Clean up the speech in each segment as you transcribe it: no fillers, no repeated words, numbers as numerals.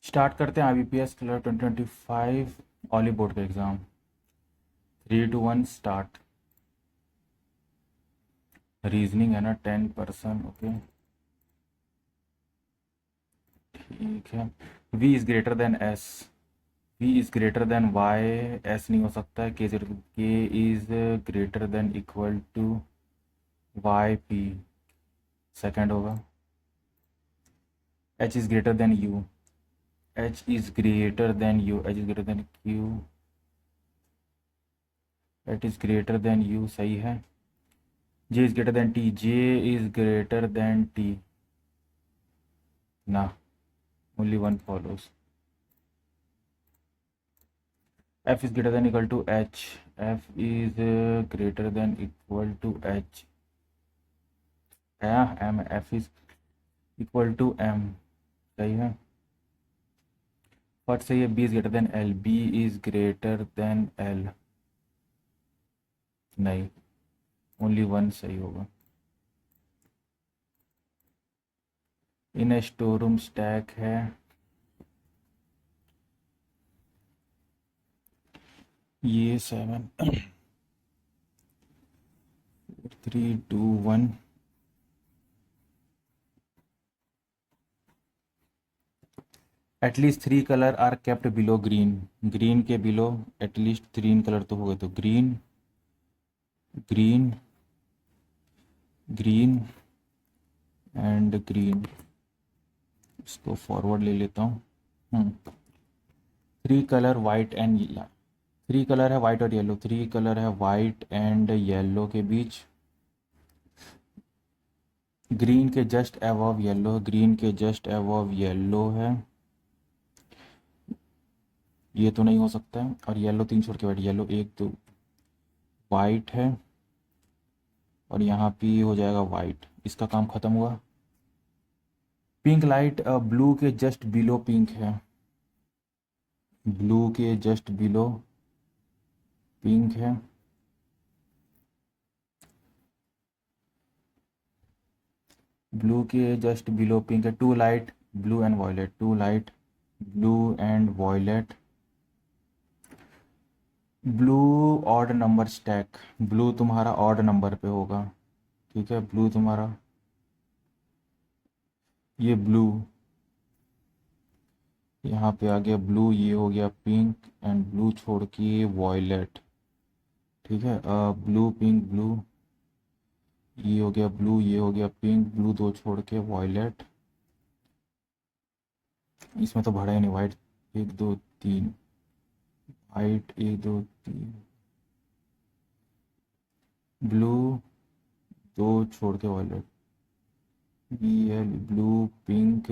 Start करते हैं IBPS clerk 2025 Oliveboard का एग्ज़ाम। 3 2 1 स्टार्ट। रीजनिंग है ना 10%। ओके ठीक है। V is greater than S। V is greater than Y। S नहीं हो सकता है। K is greater than equal to YP। Second होगा। H is greater than U। H is greater than U। H is greater than Q। H is greater than U सही है। J is greater than T। J is greater than T ना। only one follows। F is greater than equal to H। F is greater than equal to H है। M F is equal to M सही है। फट सही है। B is greater than L। B is greater than L नहीं, only one सही होगा। इन store room stack है ये 7 3 2 1। At least 3 colour are kept below green. Green के बिलो एटलीस्ट 3 कलर तो हो गए, तो green green green and green. इसको फॉरवर्ड ले लेता हूँ। 3 कलर वाइट एंड 3 कलर है वाइट और येलो। 3 कलर है वाइट एंड येलो के बीच। ग्रीन के जस्ट अबव येलो। ग्रीन के जस्ट अबव येलो है। ये तो नहीं हो सकता है। और येलो 3 छोड़ के वाइट। येलो 1 2 वाइट है और यहाँ पे हो जाएगा वाइट। इसका काम ख़त्म हुआ। पिंक लाइट ब्लू के जस्ट बिलो पिंक है। ब्लू के जस्ट बिलो पिंक है। ब्लू के जस्ट बिलो पिंक है। 2 light blue and violet. 2 light blue and violet. Blue odd number stack. Blue तुम्हारा ऑड नंबर पे होगा। ठीक है। ब्लू तुम्हारा ये ब्लू यहाँ पे आ गया ब्लू। ये हो गया पिंक एंड ब्लू छोड़ के वॉयलेट। ठीक है। Blue pink blue. ये हो गया ब्लू। ये हो गया पिंक ब्लू। 2 छोड़ के वॉयलेट। इसमें तो भरा ही नहीं वाइट। 1 2 3 white 1 2 3 blue. 2 छोड़ के वॉयलेट। ये ब्लू पिंक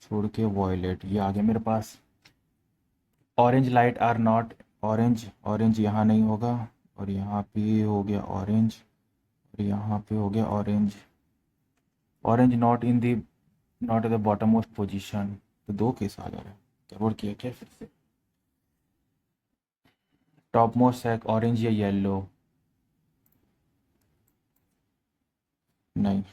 छोड़ के वॉयलेट। ये आ गया मेरे पास। Orange light are not orange. Orange यहाँ नहीं होगा। और यहाँ पे हो गया ऑरेंज और यहाँ पे हो गया orange. Orange not in the bottom most position. तो 2 केस आ जा रहे हैं। गड़बड़ किया क्या फिर से? टॉप मोस्ट है ऑरेंज या येलो? नहीं।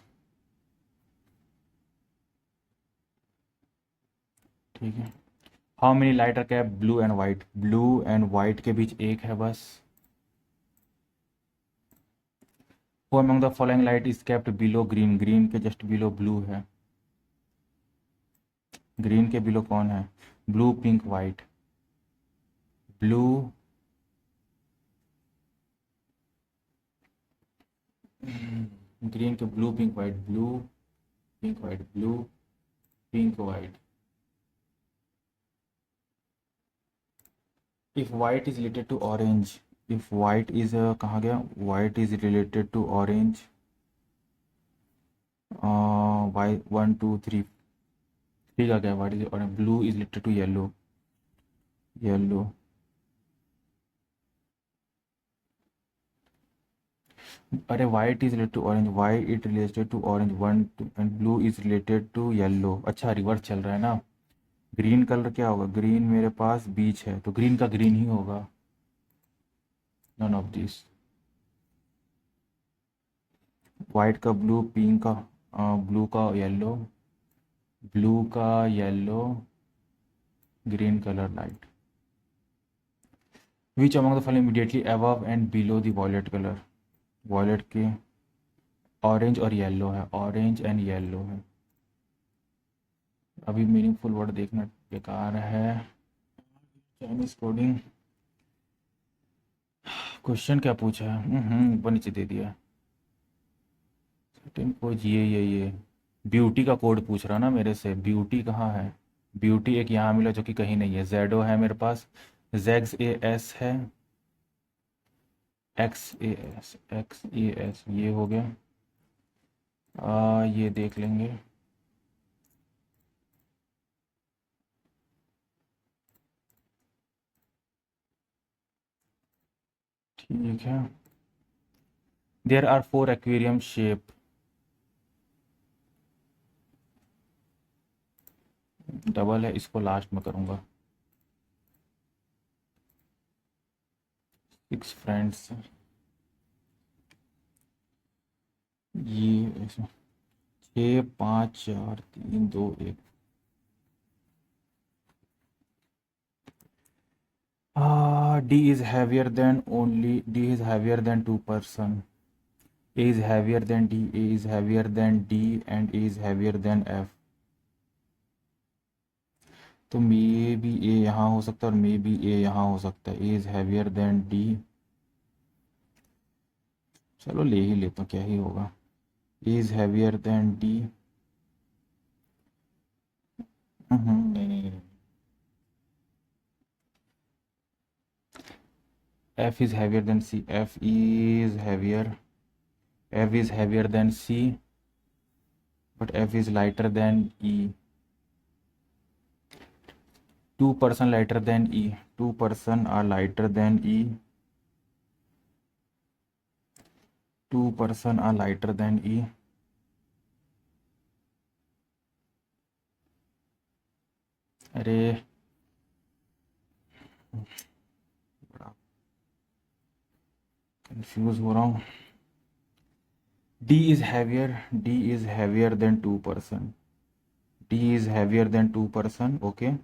ठीक है। How many light are kept blue and white? Blue and white के बीच एक है बस। Who among the following light is kept below green? Green के जस्ट बिलो ब्लू है। ग्रीन के बिलो कौन है? Blue pink white. Blue green के blue pink white. Blue pink white. Blue pink white. If white is related to orange. If white is कहाँ गया? White is related to orange. Why 1 2 3 ठीक आ गया। White is orange. Blue is related to yellow. Yellow. अरे white is related to orange. White is related to orange 1 2 and blue is related to yellow. अच्छा reverse चल रहा है ना। Green colour क्या होगा? ग्रीन मेरे पास बीच है तो ग्रीन का ग्रीन ही होगा। None of this. वाइट का ब्लू पिंक का ब्लू का येलो। ब्लू का yellow green colour light. Which among the following immediately above and below the violet colour. Violet के ऑरेंज और येलो है, ऑरेंज एंड येलो है. अभी मीनिंगफुल वर्ड देखना बेकार है. Chinese coding. क्वेश्चन क्या पूछा है? ऊपर नीचे दे दिया. सर्टेन कोड ये ब्यूटी का कोड पूछ रहा ना मेरे से. ब्यूटी कहाँ है? ब्यूटी एक यहाँ मिला जो कि कहीं नहीं है. जेडो है मेरे पास, जेग्स ए एस है, एक्स ए एस ये हो गया. ये देख लेंगे. ठीक है. There are 4 aquarium shape. Double है, इसको लास्ट में करूँगा. 6 फ्रेंड्स. ये इसमें 6 5 4 3 2 1. D is heavier than only D is heavier than 2%. A is heavier than D, A is heavier than D and A is heavier than F. तो may be ए यहाँ हो सकता है और मे बी ए यहाँ हो सकता है. ए इज हैवियर देन डी. चलो ले ही लेता हूँ, क्या ही होगा. ए इज हैवियर देन डी. नहीं नहीं नहीं. F is heavier than C. F is heavier. F is heavier than C, but F is lighter than E. 2% lighter than E. 2% are lighter than E. 2% are lighter than E. अरे बड़ा confuse हो रहा हूँ. D is heavier. D is heavier than 2%. D is heavier than 2%. Okay.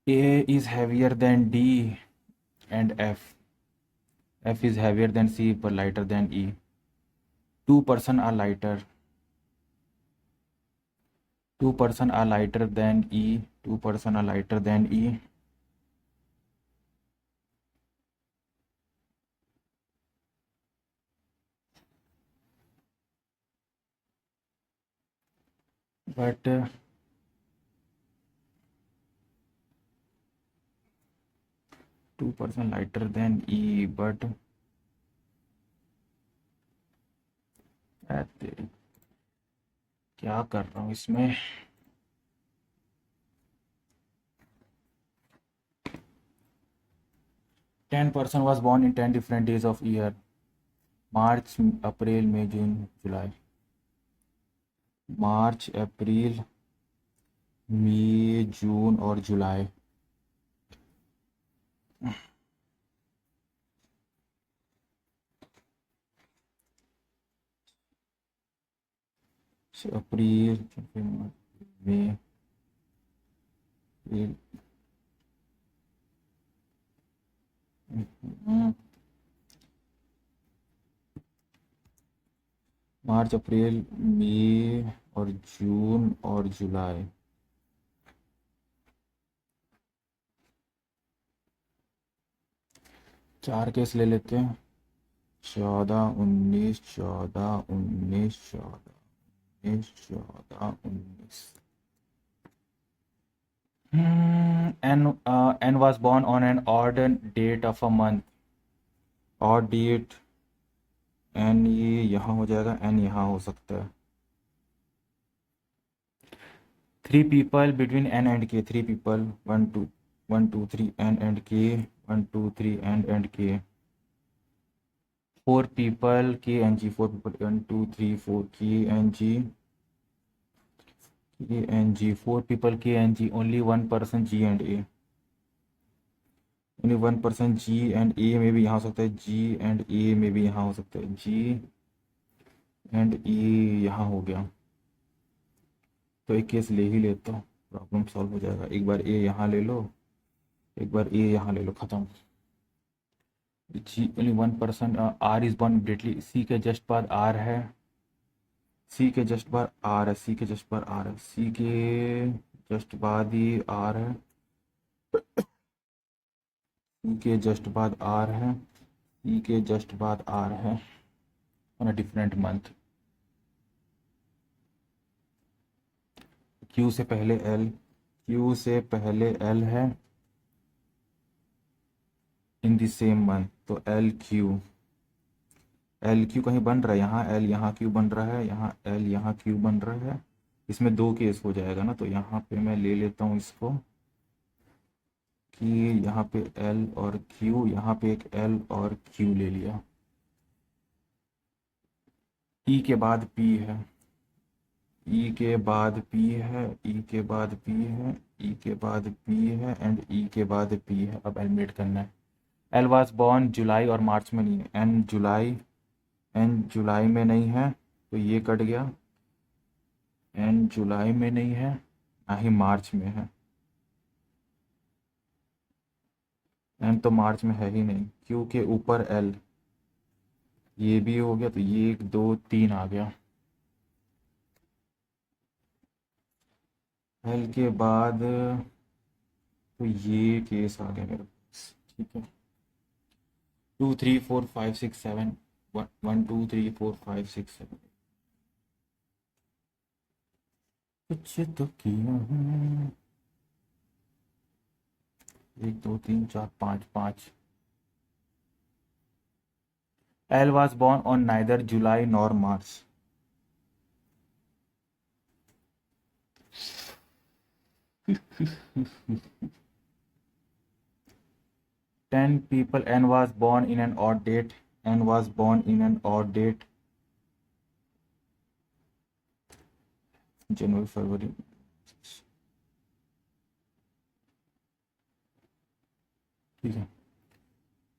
A is heavier than D and F. F is heavier than C but lighter than E. 2% are lighter. 2% are lighter than E. 2% are lighter than E. But 2% lighter than E, but क्या कर रहा हूँ इसमें. "10% was born in 10 different days of year. March, April, May, June, July. मार्च, अप्रैल, मई, जून और जुलाई. अप्रैल, मई, मार्च, अप्रैल, मई और जून और जुलाई. चार case ले लेते हैं. 14, 19, 14, 19, 14, 19, 14, 19. N was born on an odd date of a month. Odd date. N ये यहाँ हो जाएगा, N यहाँ हो सकता है. 3 people between N and K. 3 people. 1 2 1 2 3 N and K. 1 2 3 N and K. 4 people K and G. 4 people 1 2 3 4 K and G. K and G. 4 people K and G. Only one person G and A. Only one person G and A में भी यहाँ हो सकता है. G and A में भी यहाँ हो सकता है. G and A यहाँ हो गया. तो एक केस ले ही लेता हूँ. प्रॉब्लम सॉल्व हो जाएगा। एक बार ए यहाँ ले लो, एक बार ए यहाँ ले लो, ख़त्म। G only 1%। R is born immediately, C के जस्ट बाद आर है, सी के जस्ट बाद आर है, सी के जस्ट बाद आर है, सी के जस्ट बाद ही आर है, सी के जस्ट बाद आर है, सी के जस्ट बाद आर है on a different month. Q से पहले एल, क्यू से पहले एल है इन द सेम मंथ, तो एल क्यू, एल क्यू कहीं बन रहा है, यहाँ एल यहाँ क्यू बन रहा है, यहाँ एल यहाँ क्यू बन रहा है, इसमें दो केस हो जाएगा ना, तो यहाँ पे मैं ले लेता हूँ इसको कि यहाँ पे एल और क्यू, यहाँ पे एक एल और क्यू ले लिया। ई के बाद पी है, ई के बाद पी है, ई के बाद पी है, ई के बाद पी है एंड ई के बाद पी है। अब एलिमिनेट करना है। एल वाज बॉर्न जुलाई और मार्च में नहीं है, एन जुलाई, एन जुलाई में नहीं है तो ये कट गया, एन जुलाई में नहीं है, ना ही मार्च में है, एन तो मार्च में है ही नहीं, क्यू के ऊपर एल, ये भी हो गया, तो ये एक दो तीन आ गया। एल के बाद तो ये केस आ गया मेरे पास, ठीक है। 2 3 4 5 6 7, 1 2 3 4 5 6 7, कुछ तो किया है, 1 2 3 4 5 5। L was born on neither July nor March. Ten people, N was born in an odd date, N was born in an odd date, जनवरी फरवरी, ठीक है।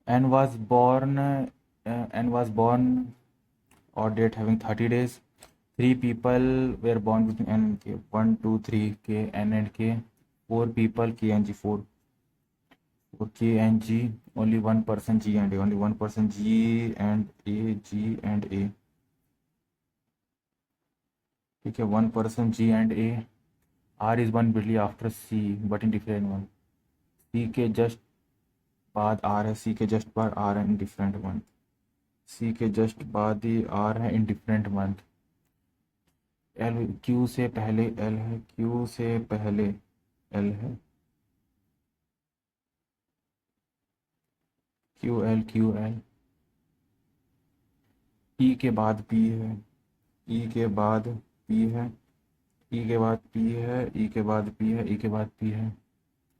N was born, N was born odd date having 30 days. Three people were born between N and K. 1 2 3 K, N and K. Four people, K and G. Four for K and G. Only one person, G and A. Only one person, G and A, G and A. ठीक है, one person, G and A. R is one immediately after C, but in different one. C के just बाद R है, C के just बाद R है in different month, C के just बाद ही R है in different month. L Q से पहले L है, Q से पहले L है, Q L Q L। E के बाद P है, E के बाद P है, E के बाद P है, E के बाद P है, E के बाद P है।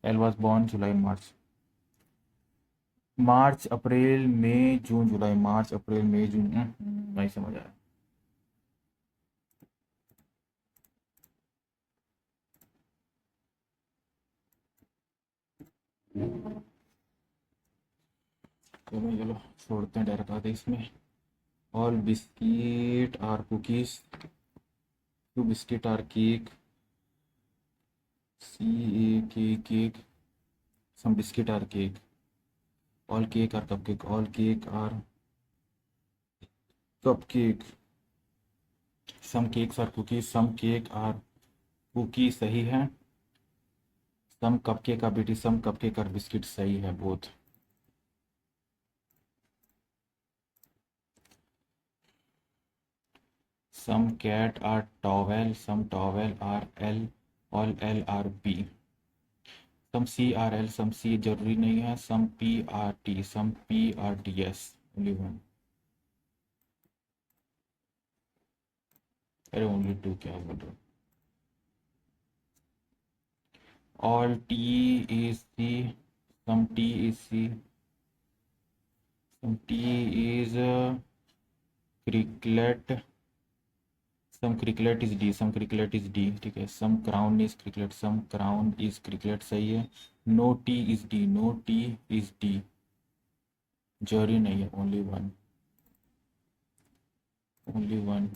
L was born जुलाई मार्च, मार्च अप्रैल मई जून जुलाई, मार्च अप्रैल मई जून, नहीं समझ आया। चलो छोड़ते हैं, डायरेक्ट आते इसमें। All biscuit are cookies, two biscuit are cake, C A के cake, some biscuit are cake, all cake are cupcake, all cake are cupcake, some cakes are cookies, some cake are cookie सही है, some cupcake are बेटी, some cupcake are biscuit सही है both. Some cat are towel, some towel are L, all L are B, some C are L, सम सी जरूरी नहीं है, some P are T, some P are T S, only one. अरे only two क्या बोल रहे हो। All T is C, some T is C, some T is cricket, some cricket is D, some cricket is D, ठीक है। Some crown is cricket, some crown is cricket सही है। No T is D, no T is D, जरूरी नहीं है, only one, only one.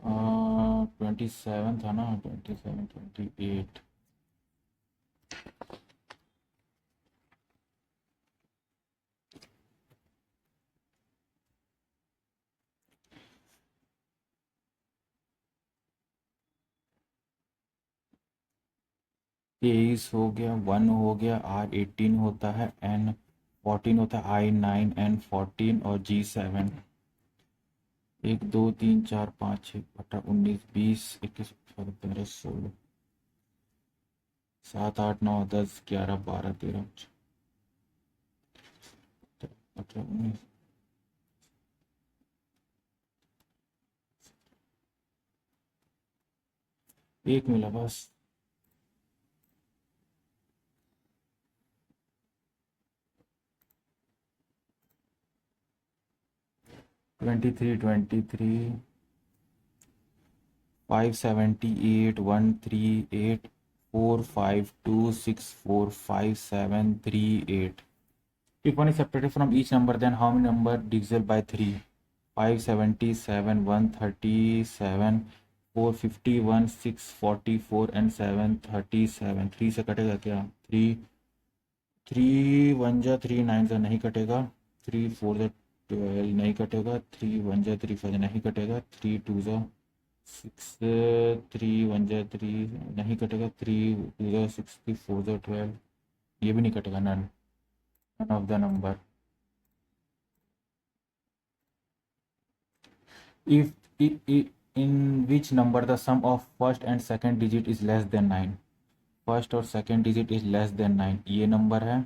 27 था ना, 27, 28। तेईस हो गया, 1 हो गया, R18 होता है, N14 होता है, I9, N14 और G7। 1 2 3 4 5 6 18 19 20 21 22 23 24 25 26 27 28 29 30 7 8 9 10 11 12 13 18 19। एक मिला बस। 23 23 578 138 452 645 738। If one is separated from each number, then how many number divisible by 3? 577, 137, 451, 644 and 737। 3 से कटेगा क्या? 3 3 1 जा 3 9 जा नहीं कटेगा। 3 4 जा 12 नहीं कटेगा। 3 1 जा 3 5 नहीं कटेगा। 3 2 जा 6 3 1 जा 3 नहीं कटेगा। 3 2 जा 6 3 4 जा 12 ये भी नहीं कटेगा। None none of the number. If in which number the sum of first and second digit is less than 9? First और second digit is less than 9। ये नंबर है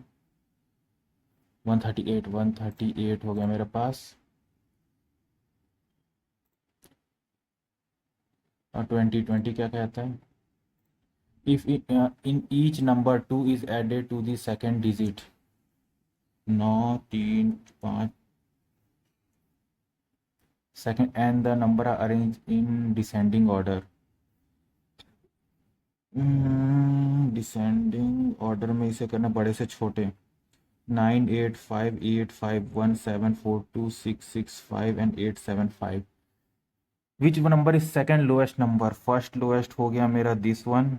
138। 138 हो गया मेरे पास। और 20 20 क्या कहता है? If in each number 2 is added to the second digit. 9 3 5 second and the number are arrange in descending order. Descending order में इसे करना बड़े से छोटे। 9 8 5 8 5 1 7 4 2 6 6 5 and 8 7 5। Which number is second lowest number? First lowest हो गया मेरा this one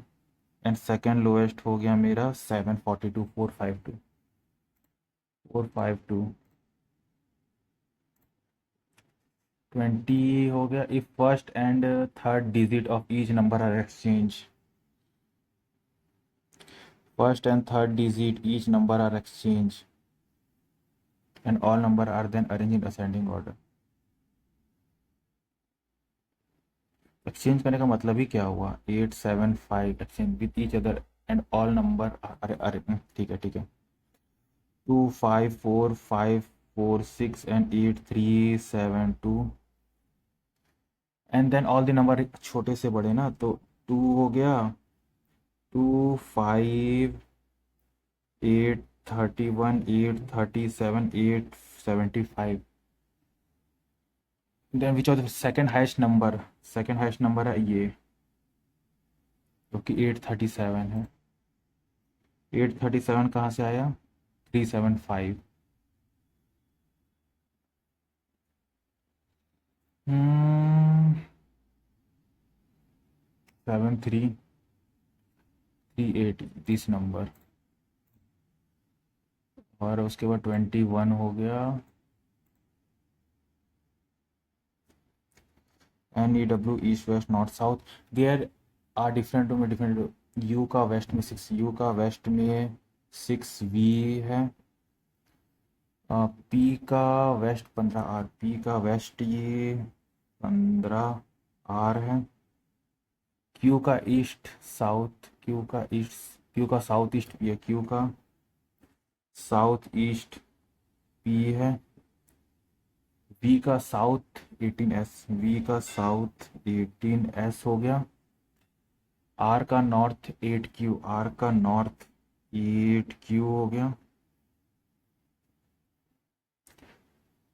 and second lowest हो गया मेरा 742 452 452। 20 हो गया। If first and third digit of each number are exchange. First and third digit each number are exchange and all number are then arranged in ascending order। Exchange करने का मतलब ही क्या हुआ? 8 7 5 exchange with each other and all number. अरे अरे ठीक है ठीक है। 2 5 4 5 4 6 and 8 3 7 2 and then all the number छोटे से बड़े ना, तो 2 हो गया, 2 5 8 31 8 37 8 75। Then which of the second highest number? Second highest number है ये, जो कि 837 है। 837 कहाँ से आया? 375। 7338 दिस नंबर। और उसके बाद 21 हो गया। NEW east west north south. There are different में डिफरेंट। यू का वेस्ट में 6, यू का वेस्ट में 6V है। पी का वेस्ट 15R, पी का वेस्ट ये 15R है। क्यू का ईस्ट साउथ, क्यू का ईस्ट, क्यू का साउथ ईस्ट ये क्यू का साउथ ईस्ट पी है। वी का साउथ 18S, वी का साउथ 18S हो गया। आर का नॉर्थ 8Q, आर का नॉर्थ 8Q हो गया।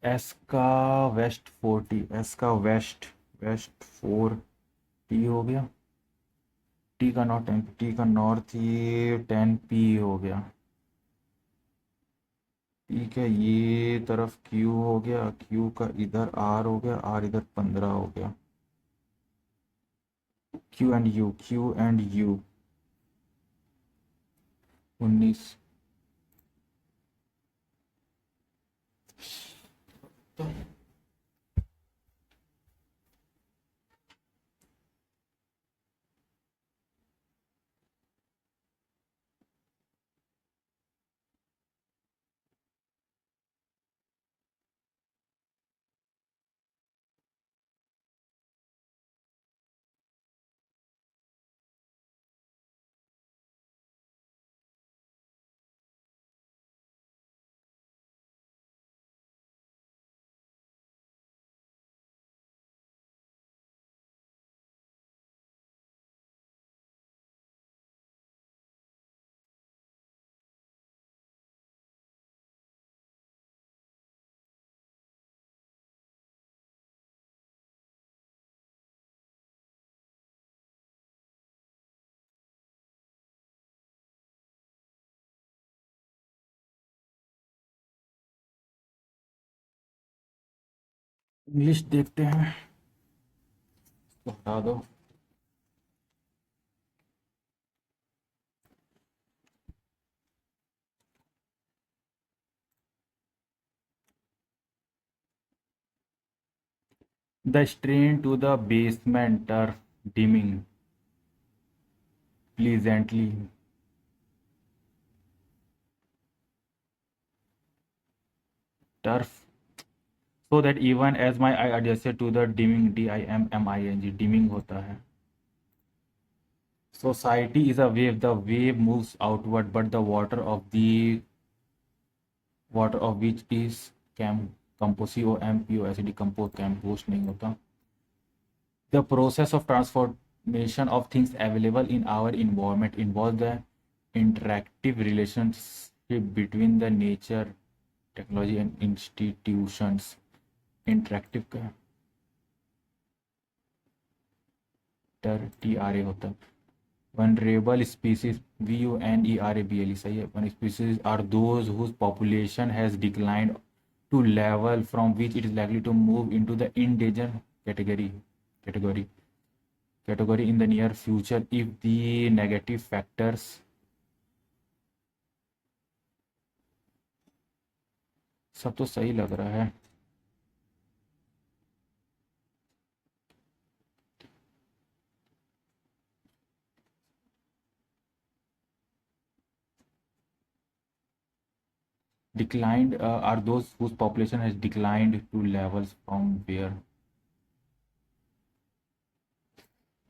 एस का वेस्ट 40, एस का वेस्ट वेस्ट 4T हो गया। टी का नॉर्थ 10, टी का नॉर्थ ये 10P हो गया। ठीक है, ये तरफ Q हो गया, Q का इधर R हो गया, R इधर 15 हो गया। Q and you 19। इंग्लिश देखते हैं, तो हटा दो। The strain to the basement turf dimming pleasantly. Turf, so that even as my eye adjusted to the dimming, dimming, dimming होता है। Society is a wave. The wave moves outward, but the water of which is COMPOS decompose, compose नहीं होता। The process of transformation of things available in our environment involves the interactive relationship between the nature, technology and institutions। Interactive का TRA होता है। Vulnerable species, VUNERABLE, सही है। One species are those whose population has declined to level from which it is likely to move into the endangered category in the near future if the negative factors सब तो सही लग रहा है। Declined are those whose population has declined to levels from where,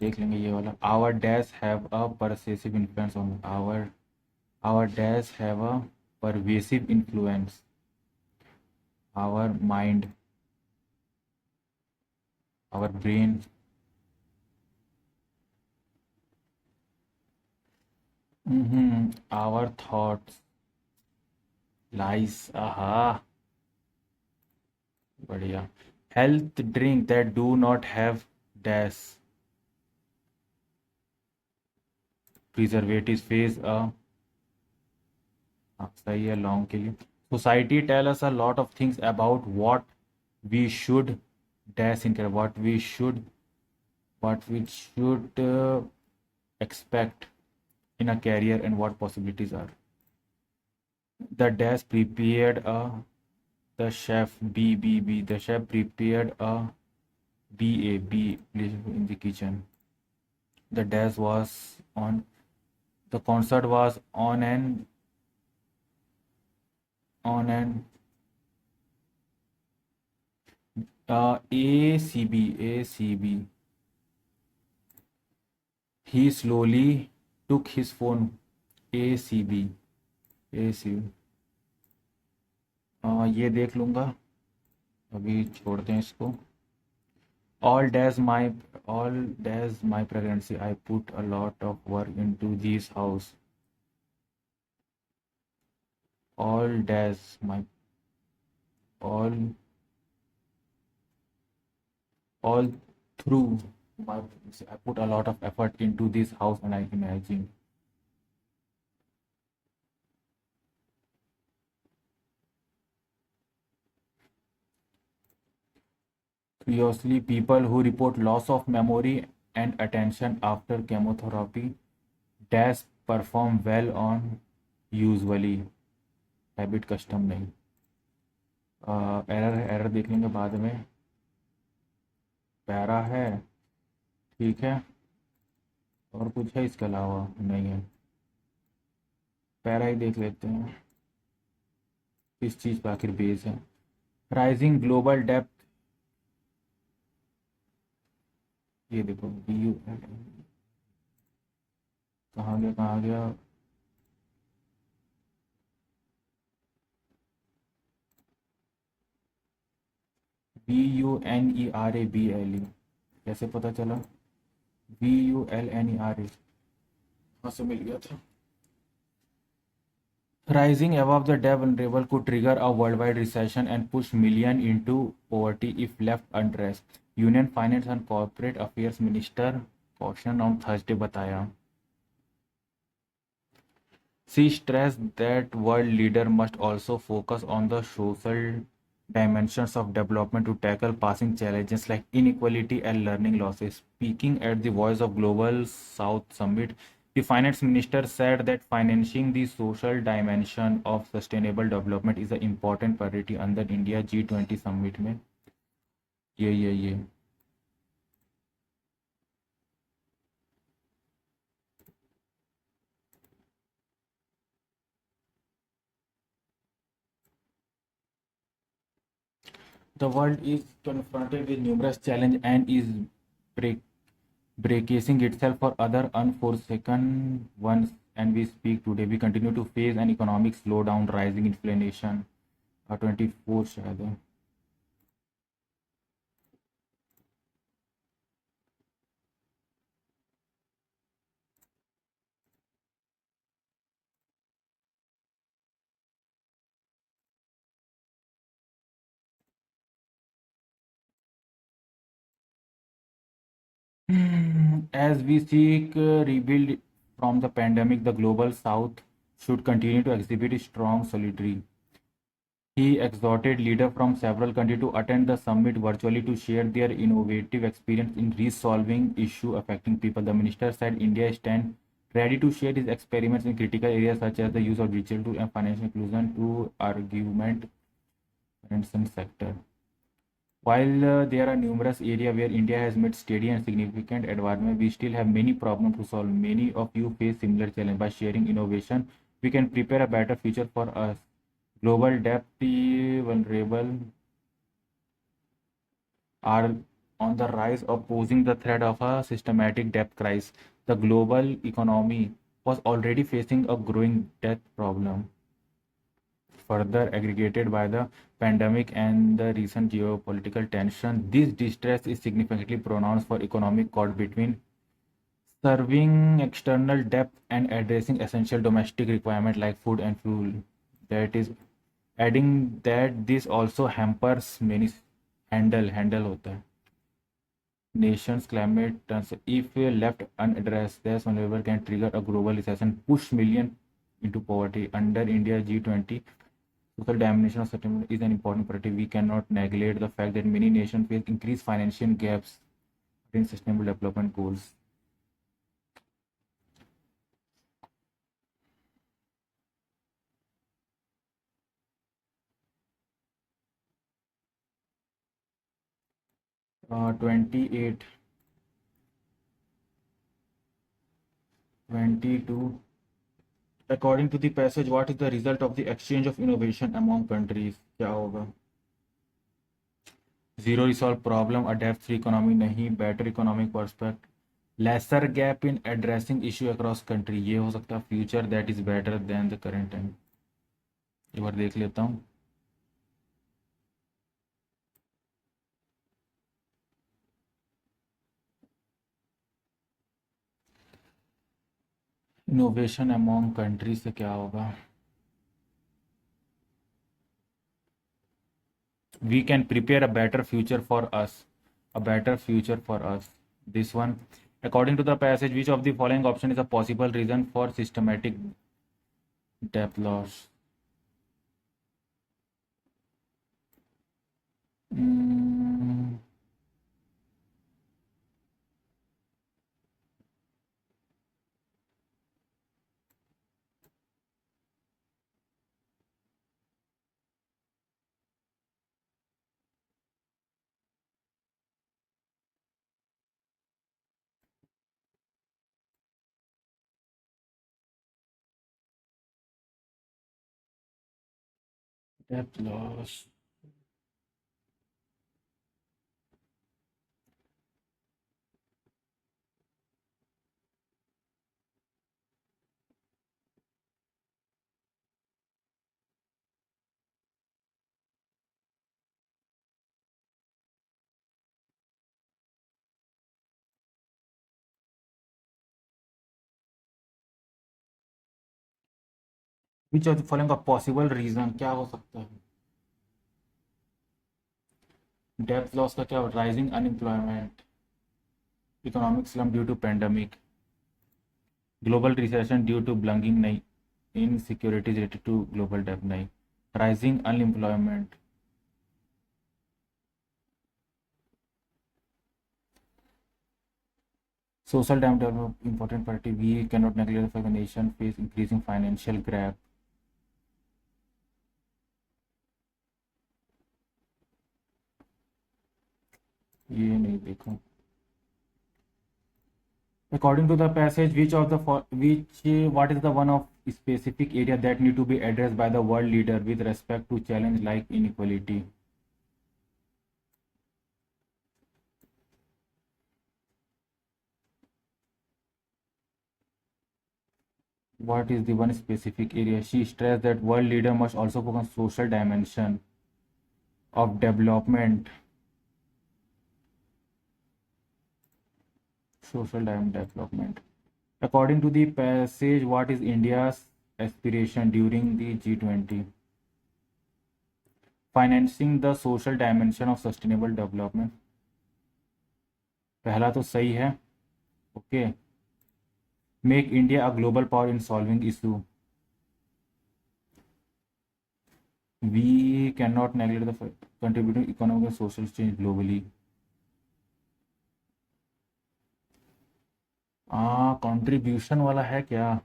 देख लेंगे ये वाला। Our dash have a pervasive influence on our dash have a pervasive influence our mind, our brain, our thoughts lies। aha, बढ़िया। Health drink that do not have dash preservatives face a, हाँ, सही है long के लिए। Society tell us a lot of things about what we should dash in career, what we should expect in a career and what possibilities are। The dash prepared a, the chef the chef prepared a B in the kitchen। The dash was on, the concert was on an ACB। He slowly took his phone। ACB। ये देख लूँगा, अभी छोड़ते हैं इसको। all dash my all dash my pregnancy I put a lot of work into this house। all dash my all all through my pregnancy I put a lot of effort into this house and I imagine। Curiously, people who report loss of memory and attention after chemotherapy. Dash perform well on usually habit custom नहीं. Error error देख लेंगे बाद में. Para है. ठीक है. और कुछ है इसके अलावा? नहीं है. पैरा ही देख लेते हैं. किस चीज़ पर आखिर बेस है? Rising global depth. ये देखो BU. कहाँ गया कहाँ गया? BUNERABLE. कैसे पता चला? BULNERA. कहाँ से मिल गया था? Rising above the debt vulnerable could trigger a worldwide recession and push millions into poverty if left unaddressed. Union Finance and Corporate Affairs Minister cautioned on Thursday बताया. She stressed that world leaders must also focus on the social dimensions of development to tackle passing challenges like inequality and learning losses. Speaking at the Voice of Global South Summit, the finance minister said that financing the social dimension of sustainable development is an important priority under India G20 summit में. ये The world is confronted with numerous challenges and is break, bracing itself for other unforeseen ones. And we speak today, we continue to face an economic slowdown, rising inflation. 24 शायद है. As we seek rebuild from the pandemic, the global south should continue to exhibit strong solidarity. He exhorted leaders from several countries to attend the summit virtually to share their innovative experience in resolving issues affecting people. The minister said India stands ready to share its experiments in critical areas such as the use of digital tools and financial inclusion to argument and sector. While there are numerous areas where India has made steady and significant advancement, we still have many problems to solve. Many of you face similar challenges. By sharing innovation, we can prepare a better future for us. Global debt vulnerable are on the rise of posing the threat of a systematic debt crisis. The global economy was already facing a growing debt problem, further aggregated by the pandemic and the recent geopolitical tension. This distress is significantly pronounced for economic cord between serving external debt and addressing essential domestic requirements like food and fuel. That is adding that this also hampers many handle होता है. Nations climate if left unaddressed, this vulnerable can trigger a global recession, push millions into poverty. Under India G20, social dimension of settlement is an important priority. We cannot neglect the fact that many nations face increased financial gaps in sustainable development goals. Uh, 28, 22. According to the passage, what is the result of the exchange of innovation among countries? क्या होगा? Zero resolve problem, a debt free economy नहीं, better economic prospect, lesser gap in addressing issue across country. ये हो सकता है future that is better than the current time. एक बार देख लेता हूँ. इनोवेशन अमॉन्ग कंट्री से क्या होगा? We can prepare a better future for us. A better future for us. This one. According to the passage, which of the following option is a possible reason for systematic debt loss? Hmm. Depth loss. Which of the following का possible reason क्या हो सकता है? डेप्थ loss का क्या? Rising unemployment, economic slump due to pandemic, global recession due to plunging, नहीं, insecurities related to global डेप्थ, नहीं, rising unemployment, social development important priority, we cannot neglect the nation face increasing financial gap, ये नहीं देखो. According to the passage, which of the which what is the one of specific area that need to be addressed by the world leader with respect to challenge like inequality? What is the one specific area? She stressed that world leader must also focus on social dimension of development. Social development. According to the passage, what is India's aspiration during the G20? Financing the social dimension of sustainable development. पहला तो सही है. Okay. Make India a global power in solving issue. We cannot neglect the contributing economic and social change globally. Contribution वाला है क्या?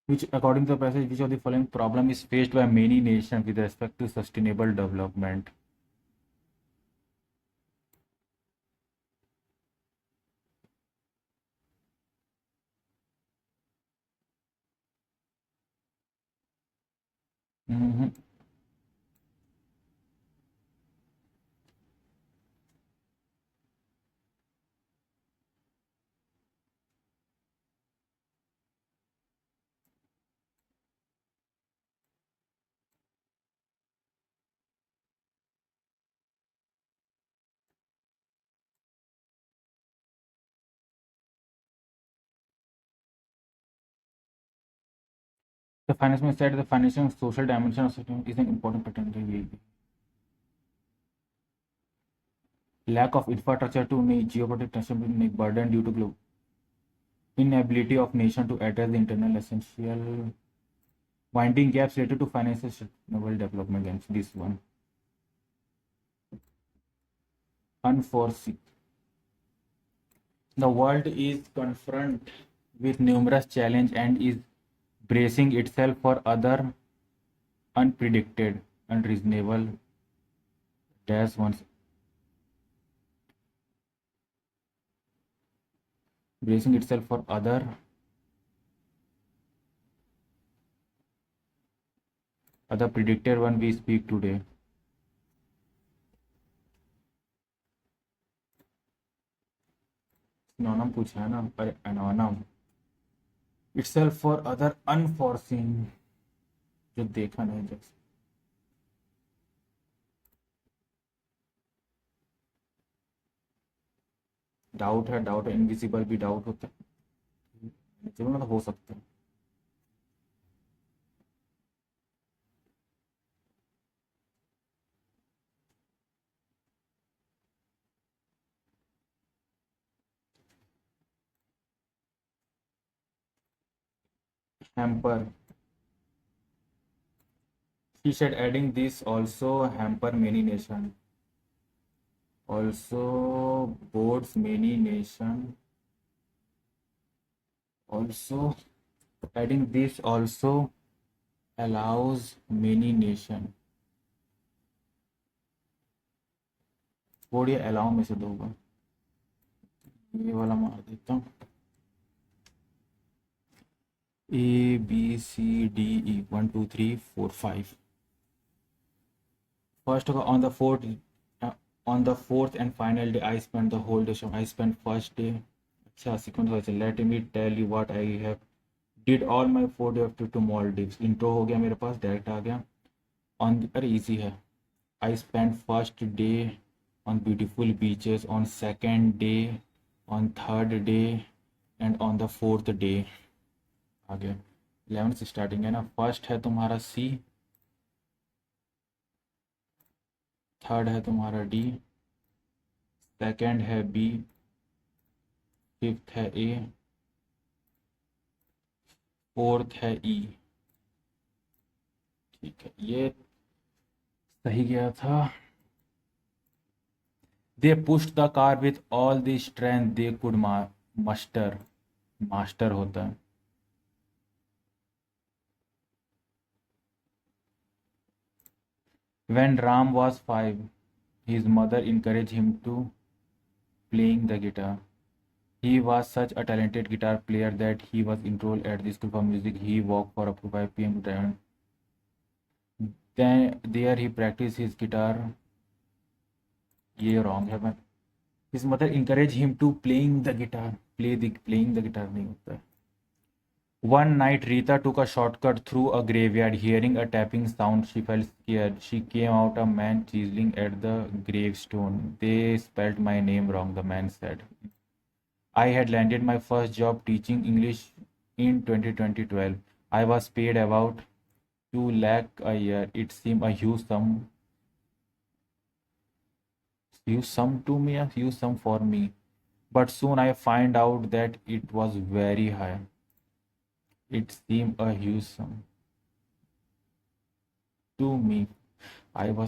Which, according to the passage, which of the following problem is faced by many nations with respect to sustainable development? Mhm. The finance minister said the financial and social dimension of system is an important potential. Lack of infrastructure to meet geopolitical tension burden due to global inability of nation to address the internal essential winding gaps related to financial sustainable development gains. This one. Unforeseen. The world is confronted with numerous challenges and is bracing itself for other unpredicted, unreasonable dash ones. Bracing itself for other predicted one we speak today. Synonym पूछा है ना, पर anonym itself for other unforeseen, जो देखा नहीं जा सकता. Doubt है, डाउट है, इनविजिबल भी डाउट होता है. चलो ना, तो हो सकता है. Hamper. She said adding this also hamper many nation. Also boards many nation. Also adding this also allows many nation. थोड़ी अलाउ में से दूंगा, ये वाला मार देता हूँ। ABCDE 1 2 3 4 5। First on the fourth and final day, I spent the whole day. So I spent first day. अच्छा sequence वैसे. Let me tell you what I have did all my 4 day of trip to Maldives. Intro हो गया मेरे पास, direct आ गया. अरे easy है. I spent first day on beautiful beaches. On second day, on third day, and on the fourth day. आ गया. 11th starting है ना. First है तुम्हारा C, थर्ड है तुम्हारा D, सेकंड है B, फिफ्थ है A, फोर्थ है E. ठीक है, ये सही गया था. They pushed the car with all the strength they could master. Master होता है. When Ram was 5, his mother encouraged him to playing the guitar. He was such a talented guitar player that he was enrolled at the school for music. He walked for up to 5 p.m. to return. Then there he practiced his guitar. ये wrong है. His mother encouraged him to playing the guitar. Playing the guitar नहीं होता है. One night Rita took a shortcut through a graveyard. Hearing a tapping sound, she felt scared. She came out a man chiseling at the gravestone. They spelled my name wrong, the man said. I had landed my first job teaching English in 2012. I was paid about 2 lakh a year. It seemed a huge sum to me, a huge sum for me. But soon I find out that it was very high. It seemed a huge sum to me. I had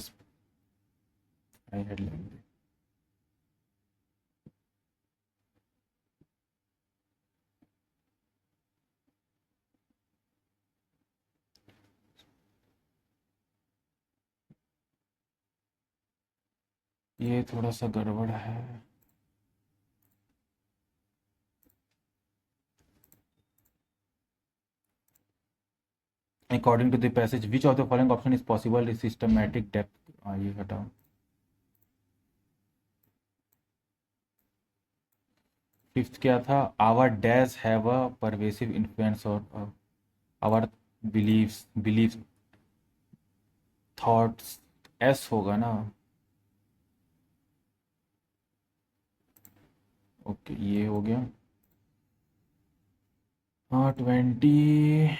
landed. ये थोड़ा सा गड़बड़ है. According to the passage, which of the following option is possible? Is systematic depth. ये हटाओ. Fifth क्या था? Our dads have a pervasive influence on our beliefs, thoughts. S होगा ना. ओके, ये हो गया. हाँ 20.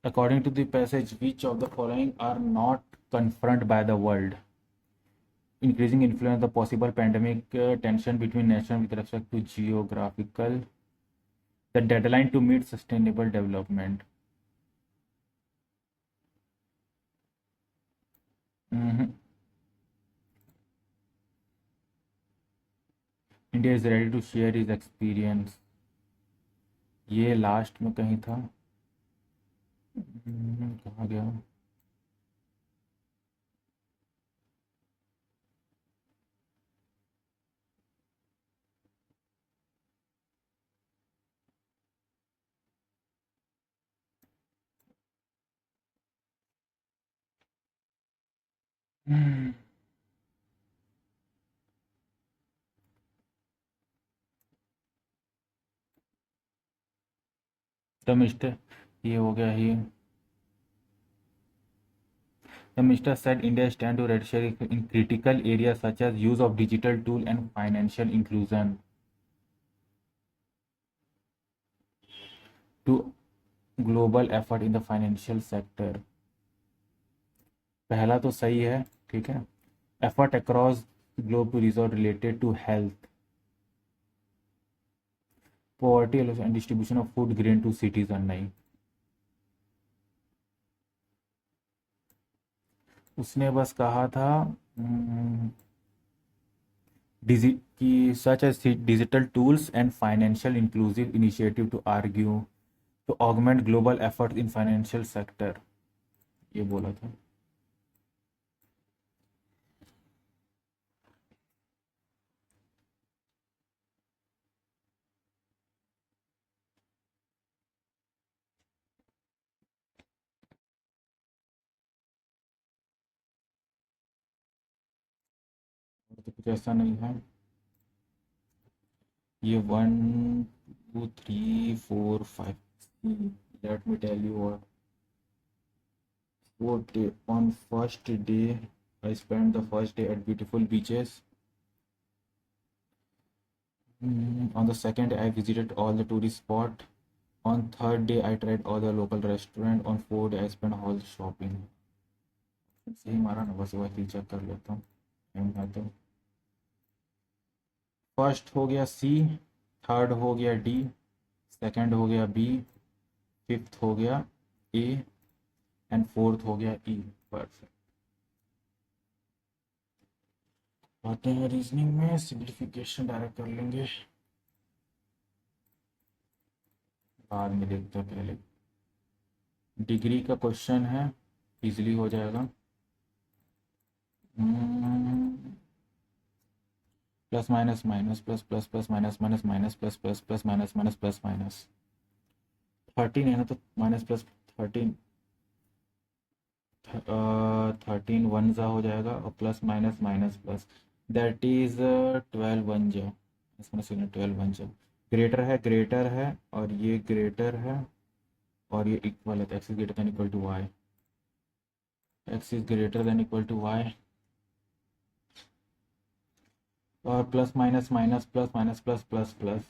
According to the passage, which of the following are not confronted by the world? Increasing influence, the possible pandemic, tension between nations with respect to geographical, the deadline to meet sustainable development. India is ready to share his experience. ये last में कहीं था. कहाँ गया? The mister, ये हो गया ही. The minister said India stand to red share in critical areas such as use of digital tool and financial inclusion to global effort in the financial sector. पहला तो सही है, ठीक है. Effort across globe to resolve related to health, poverty and distribution of food grain to citizen. नहीं, उसने बस कहा था कि such as digital tools and financial inclusive initiative to argue to augment global efforts in financial sector. ये बोला था. कुछ ऐसा नहीं है। ये 1 2 3 4 5, let me tell you what day on first day I spent the first day at beautiful beaches. On the second day I visited all the tourist spot. On third day I tried all the local restaurant. On fourth day I spent all shopping. सही मारा ना, बस वही check कर लेता हूँ time है तो। फर्स्ट हो गया सी, थर्ड हो गया डी, सेकंड हो गया बी, फिफ्थ हो गया ए एंड फोर्थ हो गया ई। परफेक्ट। आते हैं रीजनिंग में, सिंप्लीफिकेशन डायरेक्ट कर लेंगे, बाद में देखते हैं। पहले डिग्री का क्वेश्चन है, इजीली हो जाएगा। Plus minus minus plus plus plus minus minus minus plus plus plus minus minus plus minus 13 है ना, तो माइनस प्लस 13, 13 वन जा हो जाएगा और plus minus minus plus, that is 12 one जा, इसमें से 12 वन जा। ग्रेटर है और ये ग्रेटर है और ये इक्वल है, तो X is greater than equal to Y, X is greater than equal to Y. और plus minus minus plus minus plus plus plus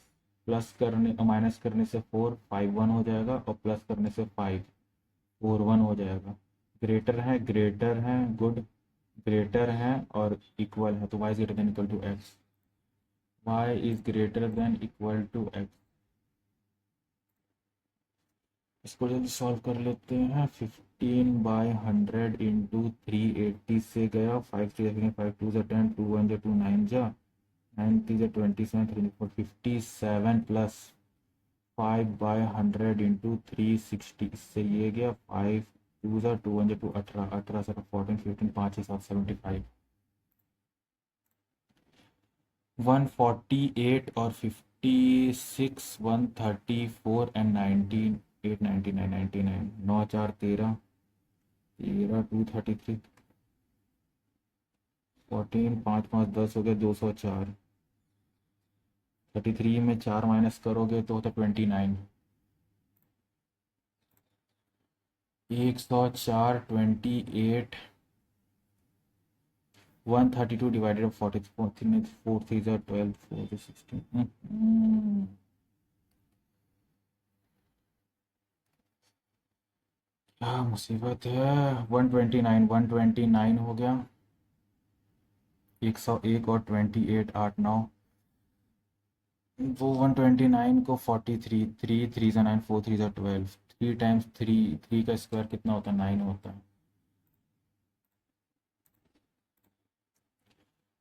plus करने माइनस करने से 4 5 1 हो जाएगा और प्लस करने से 5 4 1 हो जाएगा। ग्रेटर है गुड, ग्रेटर है और इक्वल है, तो y is greater than equal to x, y is greater than equal to x. इसको जल्दी सॉल्व कर लेते हैं। 15/100 इंटू 380 से गया, 5 3 5 2 10 2 1 2 9 जा 9 3 27 3 4 57 प्लस 5/100 इंटू 360, इससे ये गया 5 2 2 1 2 18 18 से 14 15 5 7 75 148 और 56 134 एंड 19 8 99 99 9 4 13 13 233 14 5 5 10 हो गया 204। 33 में 4 माइनस करोगे तो होता 29। 104 28 132 डिवाइडेड बाई 40 4 3 12 4 16। क्या मुसीबत है। 129 हो गया, 101 और 28 8 9, वो 129 को 43 3 3 ज़ा 9 4 3 ज़ा 12, 3 टाइम्स 3 3 का स्क्वायर कितना होता है 9 होता है।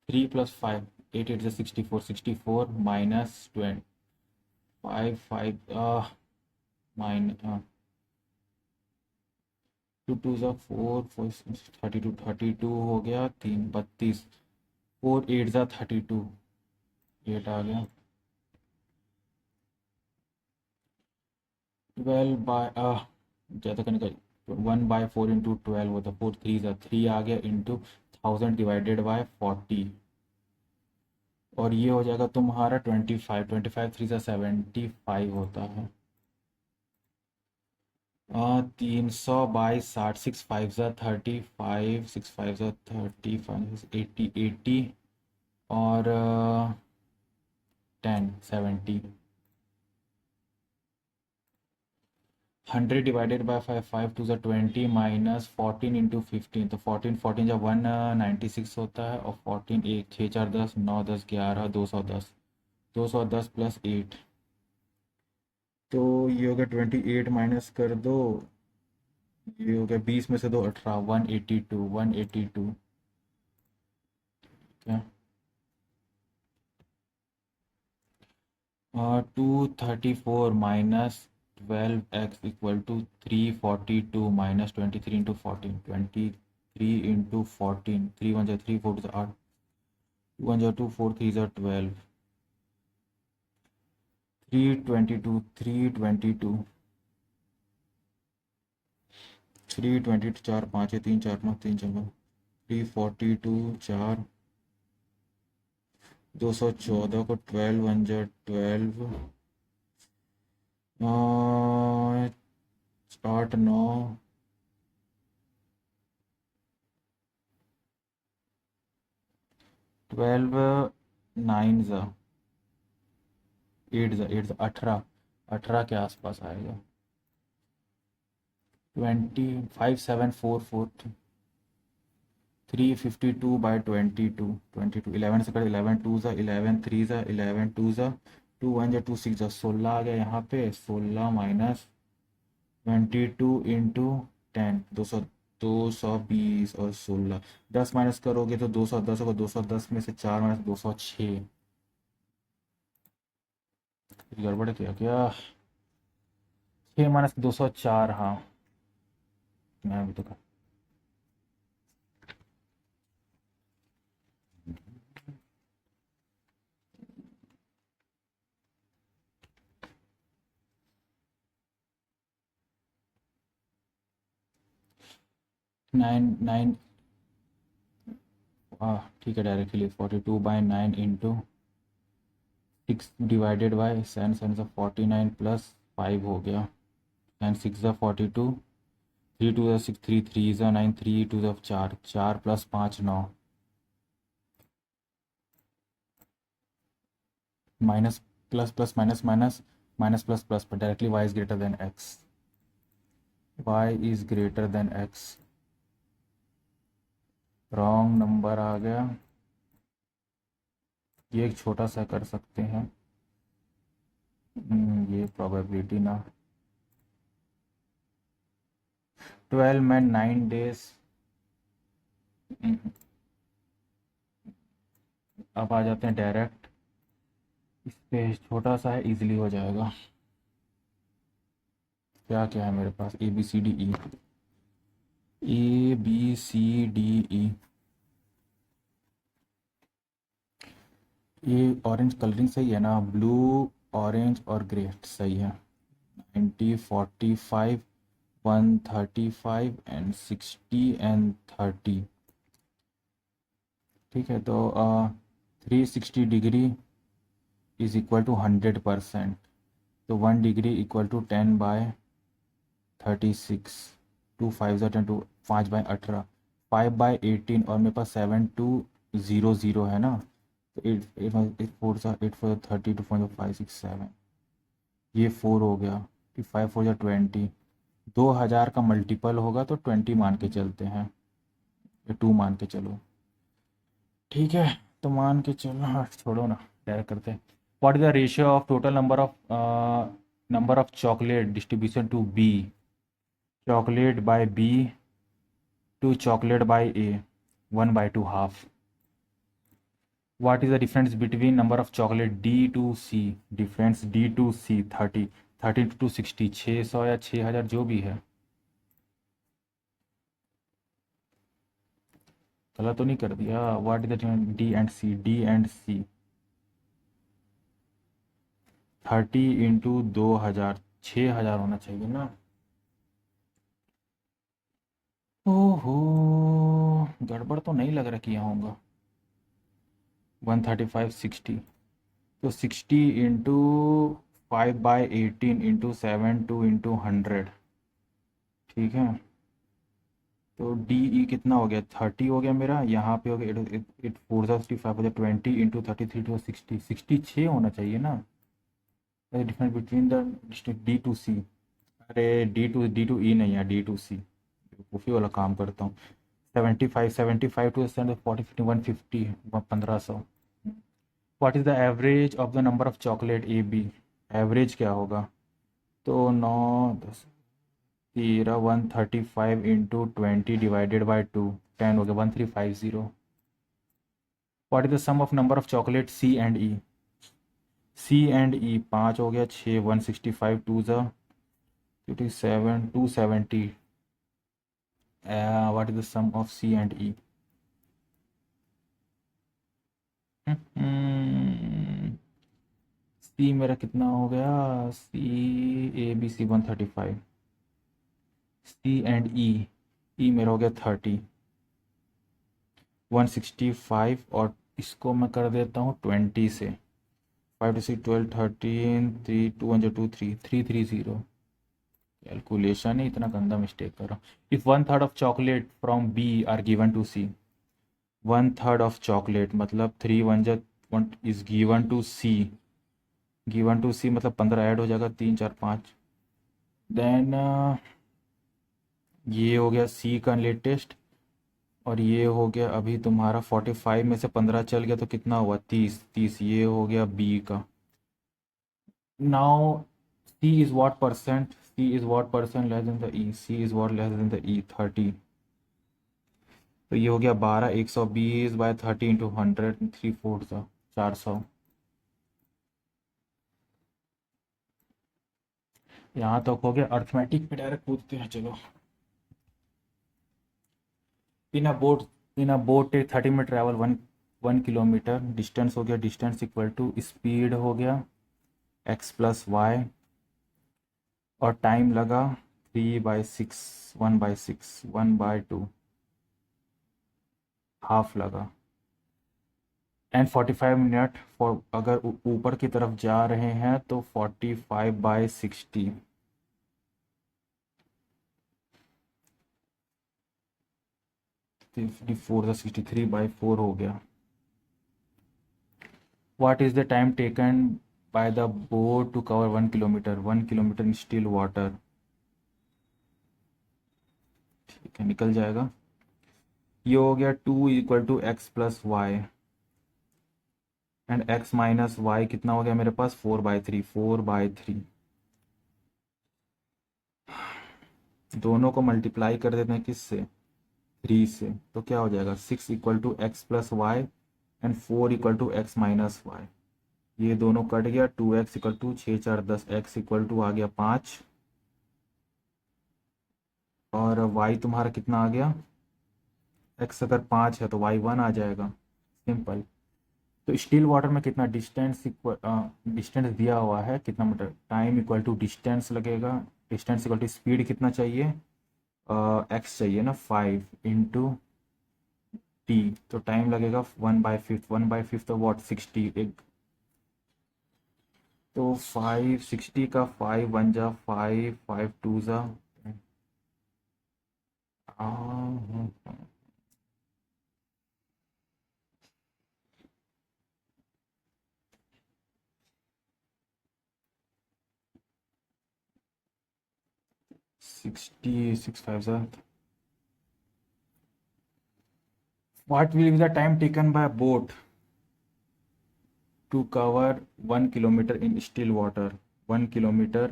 3 प्लस 5 8 8 ज़ा 64 64 माइनस 20 5 5 माइन 2 2 ज़ा 4 4 32 32 हो गया 3 32 4 8 ज़ा 32 8 आ गया 12 बाय ज़्यादा करने का 1/4 इंटू 12 होता है 4 3 ज़ा 3 आ गया इंटू 1000 डिवाइडेड बाय 40 और ये हो जाएगा तुम्हारा 25 25 3 ज़ा 75 होता है। 300/60 6 5 ज़ा 35 6 5 ज़ा 35 80 80 और 10 70 100 डिवाइडेड बाय 5 5 2 ज़ा 20 माइनस 14 इंटू 15, तो 14 14 जब 196 होता है और 14 1 6 4 10 9 10 11 210 210 प्लस 8, तो ये हो गया 28 माइनस कर दो, ये हो गया 20 में से 2 18 182 182 क्या 234 minus 12x equal to 342 minus 23 into 14 23 into 14 3 1 जा 3 4 8 2 1 जा 2 4 3 जा 12 322 322 322 4 5 3 4 5 3 4 342 4 214 को 12 वन जा 12, 8 9, 12 9 जा 8 जा 8 जा 18, 18 के आसपास आएगा। 25 7 4 4 352 बाई 22, 22 11 से कर 11 2 जा 11 3 जा 11 2 जा 2 1 जा 2 6 जा 16 आ गया यहाँ पे। 16 माइनस 22 इंटू 10, 200, 220 और 16, 10 माइनस करोगे तो 210 होगा। 210 में से 4 माइनस 206, गड़बड़ किया क्या? 6 माइनस 204, हाँ मैं अभी तो 9 9, ठीक है डायरेक्टली 42/9 इंटू 6 डिवाइडेड बाय 7 7 से 49 प्लस 5 हो गया। 9 6 ज़ा 42, 3 2 ज़ा 6 3 3 ज़ा 9 3 2 ज़ा 4 4 plus 5 9, minus plus plus minus minus minus plus plus पर directly y is greater than x, y is greater than x। Wrong number आ गया। ये एक छोटा सा कर सकते हैं। ये प्रोबेबिलिटी ना, 12 में 9 डेज। अब आ जाते हैं डायरेक्ट इस पे, छोटा सा है इजीली हो जाएगा। क्या क्या है मेरे पास? A B C D E, A B C D E. ये ऑरेंज कलरिंग सही है ना? ब्लू ऑरेंज और ग्रे सही है। 90 45 135 एंड 60 एंड 30, ठीक है। तो 360 डिग्री इज इक्वल टू 100%, तो 1 डिग्री इक्वल टू 10/36, 2 5 ज़ा 10, 2 5/18, 5/18 और मेरे पास 7200 है ना, तो 8 8 4 ज़ा 8 4 30, 2 5 5 6 7, ये 4 हो गया। 5 4 ज़ा 20, 2000 का मल्टीपल होगा तो 20 मान के चलते हैं, या 2 मान के चलो, ठीक है। तो मान के चलो, हाँ छोड़ो ना, डायरेक्ट करते हैं। What is the ratio of total number of chocolate distribution to B, chocolate by B to chocolate by A, 1/2 half. What is the difference between number of chocolate D to C, difference D to C 30, 30 to 60, 600 या 6000 जो भी है। गलत तो नहीं कर दिया? What is the D and C, D and C 30 into 2000, 6000 होना चाहिए ना। ओहो, गड़बड़ तो नहीं लग रहा कि यहाँ होगा। 135 60, तो 60 इंटू 5/18 इंटू 72 इंटू 100, ठीक है। तो डी ई कितना हो गया? 30 हो गया मेरा, यहाँ पे हो गया 8 4 65 हो गया 20 इंटू 33 टू 60, 66 होना चाहिए ना। Difference between the D to C, अरे डी टू ई नहीं है, डी टू सी, बेवकूफ़ी वाला काम करता हूँ। 75 to 40 50 150, 1500। What is the average of the number of chocolate A B, average क्या होगा? तो 9 10 13 135 इंटू 20 डिवाइडेड बाई 2, 10 हो गया 1350। What is the sum of number of chocolate C and E, C and E 5 हो गया 6, 165 2 ज़ा 57 270। What is the sum of C and E? C मेरा कितना हो गया? सी ए बी सी 135, सी एंड ई, ई मेरा हो गया 30, 165 और इसको मैं कर देता हूँ 20 से। 5 to 6 12 13 3 2 1 2 3 330। कैलकुलेशन ही इतना गंदा मिस्टेक कर रहा हूँ। If 1/3 of chocolate from B are given to C. 1/3 of chocolate मतलब 3 1 जा 1 is given to C. Given to C मतलब 15 ऐड हो जाएगा, 3 4 5। देन ये हो गया सी का लेटेस्ट। और ये हो गया अभी तुम्हारा 45 में से 15 चल गया तो कितना हुआ, 30 30। ये हो गया बी का। Now C is what percent, C is what percent less than the E, C is what less than the E, 30। तो ये हो गया 12 120 बाय 30 इंटू 100, 3/4 सा 400। यहाँ तक हो गया। अर्थमेटिक पे डायरेक्ट पूछते हैं चलो। In a boat, in a boat take 30 minute travel 1 kilometre. Distance हो गया, डिस्टेंस इक्वल टू स्पीड हो गया x प्लस वाई। और टाइम लगा 3/6, 1/6, 1/2, हाफ लगा। एंड 45 मिनट फॉर, अगर ऊपर की तरफ जा रहे हैं तो 45/60। 54 63/4 हो गया। What is the time taken by the boat to cover 1 kilometer? 1 kilometer in still water। ठीक है, निकल जाएगा। ये हो गया 2 equal to x plus Y. And x minus y कितना हो गया मेरे पास, 4/3, 4/3। दोनों को मल्टीप्लाई कर देते हैं किससे, 3 से। तो क्या हो जाएगा, 6 equal to x plus Y and 4 equal to X minus Y. ये दोनों कट गया। 2x equal to 6 4 10, x equal to आ गया 5। और y तुम्हारा कितना आ गया, x अगर 5 है तो y 1 आ जाएगा। सिंपल। तो स्टील वाटर में कितना डिस्टेंस, डिस्टेंस दिया हुआ है कितना metre, time equal to distance लगेगा। डिस्टेंस इक्वल टू स्पीड कितना चाहिए, x चाहिए ना, 5 इंटू टी। तो टाइम लगेगा 1/5, 1/5 तो वॉट 60 एक। तो 560 का 5 1 जा 5, 5 2 जा 66 5 जा। What will be the time taken by a boat to cover 1 kilometer in still water? 1 kilometer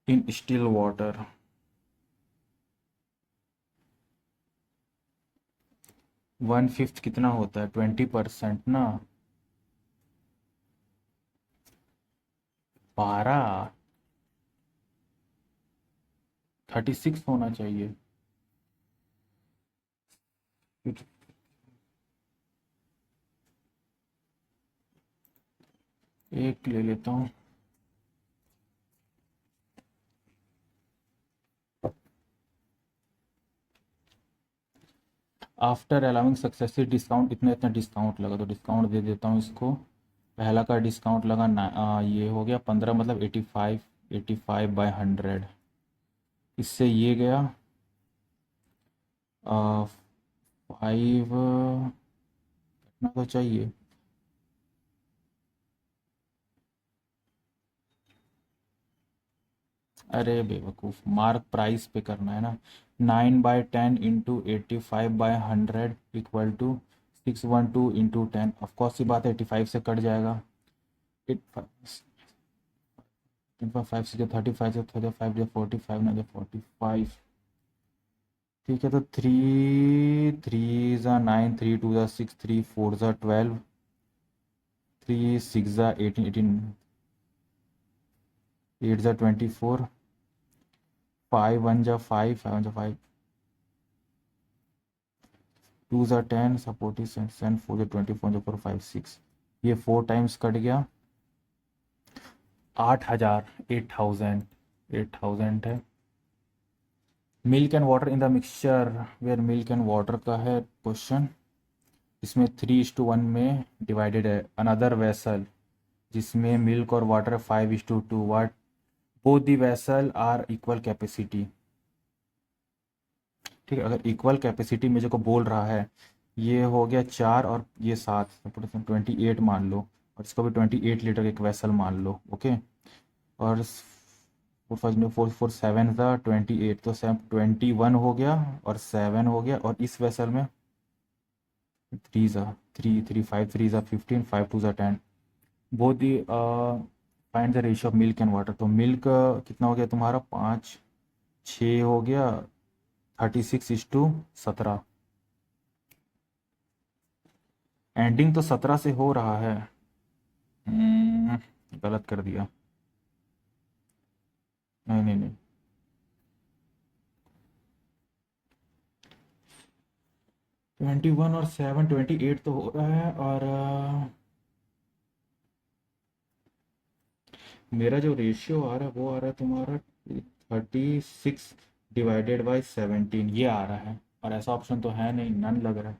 in still water. 1/5 कितना होता है, 20% ना, 12, 36 होना चाहिए। एक ले लेता हूँ। आफ्टर अलाउिंग सक्सेसिव डिस्काउंट, इतना इतना डिस्काउंट लगा तो डिस्काउंट दे देता हूँ इसको। पहला का डिस्काउंट लगा ये हो गया 15 मतलब 85, 85/100। इससे ये गया 5, कितना तो चाहिए, अरे बेवकूफ़, मार्क प्राइस पे करना है ना। 9/10 into 85/100 equal to 612 into 10। Of course सी बात है 85 से कट जाएगा। 5 से 35 से 35 जो 45 ना जो 45। ठीक है, तो 3 3 ज़ा 9, 3 2 ज़ा 6, 3 4 ज़ा 12, 3 6 ज़ा 18, 18 8 ज़ा 24, 5 1 जा 5, 5 1 जा 5, 2 ज़ा 10, सपोर्टिव सेंड 4 जा 24 जा 4 5 6। ये 4 टाइम्स कट गया, 8,000, 8,000 है। Milk and water in the mixture, where milk and water का है क्वेश्चन। इसमें 3:1 में डिवाइडेड है। अनदर वेसल जिसमें मिल्क और water 5:2, what both the vessel are equal capacity. ठीक है, अगर इक्वल कैपेसिटी मुझे को बोल रहा है, ये हो गया 4 और ये 7, 28 मान लो, और इसको भी 28 लीटर एक वेसल मान लो। ओके, और four five four four seven था 28, तो 21 हो गया और 7 हो गया, और इस वेसल में 3 ज़ा 3 3 ज़ा 15, 5 2 ज़ा 10। Both the find the ratio of milk and water. तो मिल्क कितना हो गया तुम्हारा, 5 6 हो गया, 36:17। एंडिंग तो 17 से हो रहा है। हम्म, गलत कर दिया। नहीं नहीं नहीं, 21 और 7 28 तो हो रहा है, और मेरा जो रेशियो आ रहा है वो आ रहा है तुम्हारा 36/17 ये आ रहा है, और ऐसा ऑप्शन तो है नहीं, नन लग रहा है।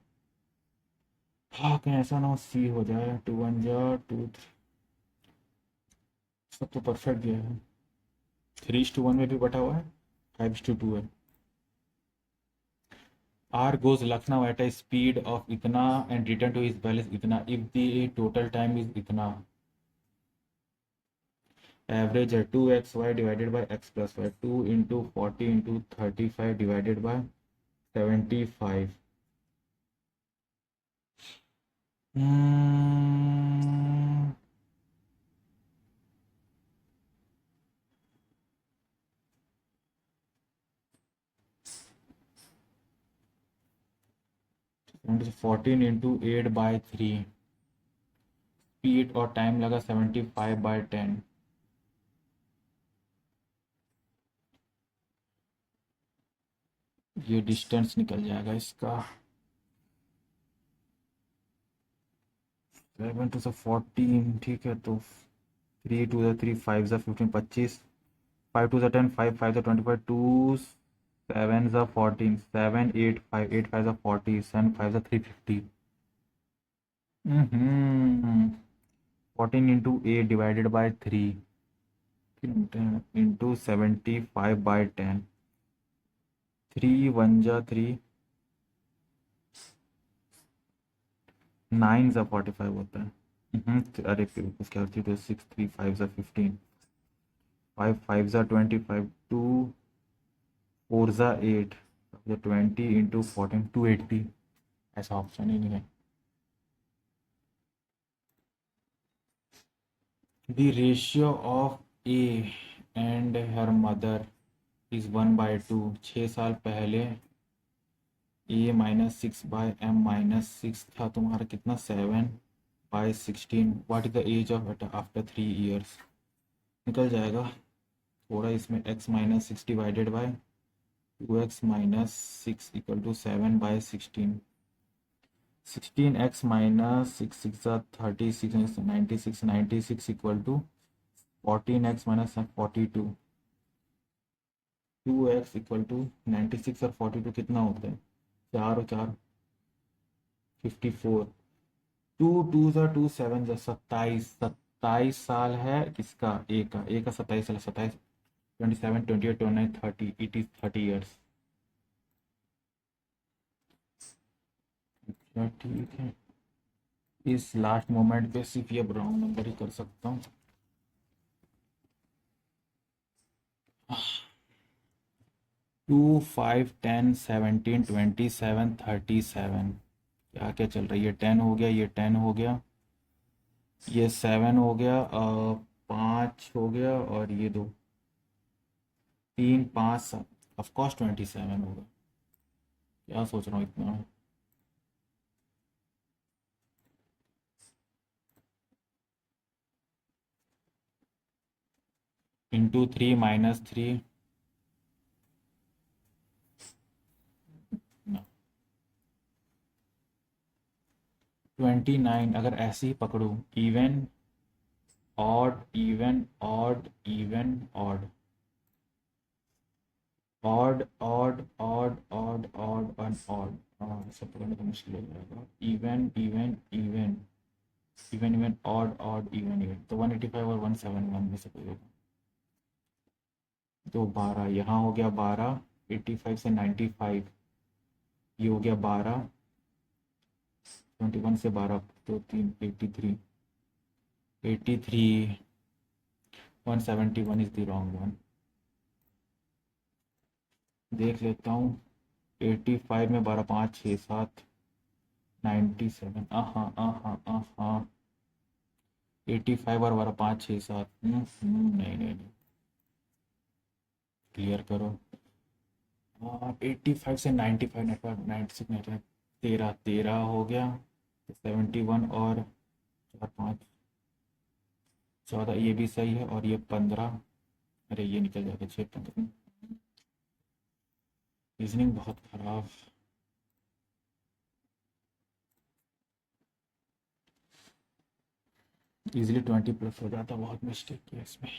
हाँ, कहीं ऐसा ना हो सी हो जाए, 2 1 जा 2 3, सब तो परफेक्ट गया है। 3:1 में भी बटा हुआ है, 5:2 है। R goes Lucknow at a speed of itna and return to his palace itna if the total time is itna. Average है 2xy divided by x plus y, 2 into 40 into 35 divided by 75. Hmm, 14 into 8/3, speed और time लगा 75/10। ये distance निकल जाएगा इसका, 7 to 14। ठीक है, तो 3 2 3 5 15 25, 5 2 10, 5 5 25, 2 7 14, 7 8 5 8 5 40, 7 5 350। 14 into 8 divided by 3 into 75/10, 3 1 जा 3, 9 जा 45 होता है। अरे उसके अर्थ 2 6 3 5 जा 15, 5 5 जा 25, 2 4 जा 8, 20 into 14 280। ऐसा ऑप्शन ही नहीं है। The ratio of A and her mother is 1/2। 6 साल पहले A-6/M-6 था तुम्हारा, कितना 7/16। What is the age of after 3 years। निकल जाएगा। थोड़ा इसमें x-6 divided by 2x-6 equal to 7/16। 16x-6 6 36, 96 96 equal to 14x-42। 2x equal to 96 और 42 कितना होता है, 4 और 4 54। 2 2 ज़ा 2 7 ज़ा 27। 27 साल है किसका, ए का 27 साल, 27 27 28 29 30, इट इज 30 years। अच्छा ठीक है, इस लास्ट मोमेंट पे सिर्फ ये ब्राउन नंबर ही कर सकता हूँ। 2 5 10 17 27 37। क्या क्या चल रही है, 10 हो गया, ये 10 हो गया, ये 7 हो गया, 5 हो गया, और ये 2 3 5 7, ऑफकोर्स 27 होगा। क्या सोच रहा हूँ इतना। इंटू 3 -3, 29। अगर ऐसे ही पकड़ूँ, even odd even odd even odd odd odd odd odd odd and odd हाँ सब पकड़ने का मुश्किल हो जाएगा। Even even even even even odd odd even even, तो 185 और 171 में से कोई होगा। तो 12 यहाँ हो गया, 12 85 से 95, ये हो गया 12, 21 से 12 तो 3 83, 83, 171 इज द रॉन्ग वन। देख लेता हूँ। 85 में 12 5 6 7 97, हाँ हाँ हाँ, 85 और 12 5 6 7, नहीं नहीं नहीं, क्लियर करो। 85 से 95 नेटवर्क, 96 नेटवर्क, 13 13 हो गया, 71 और 4 5 14, ये भी सही है, और ये 15, अरे ये निकल जाएगा 6 15। रीजनिंग बहुत खराब। इजीली 20 प्लस हो जाता, बहुत मिस्टेक किया इसमें।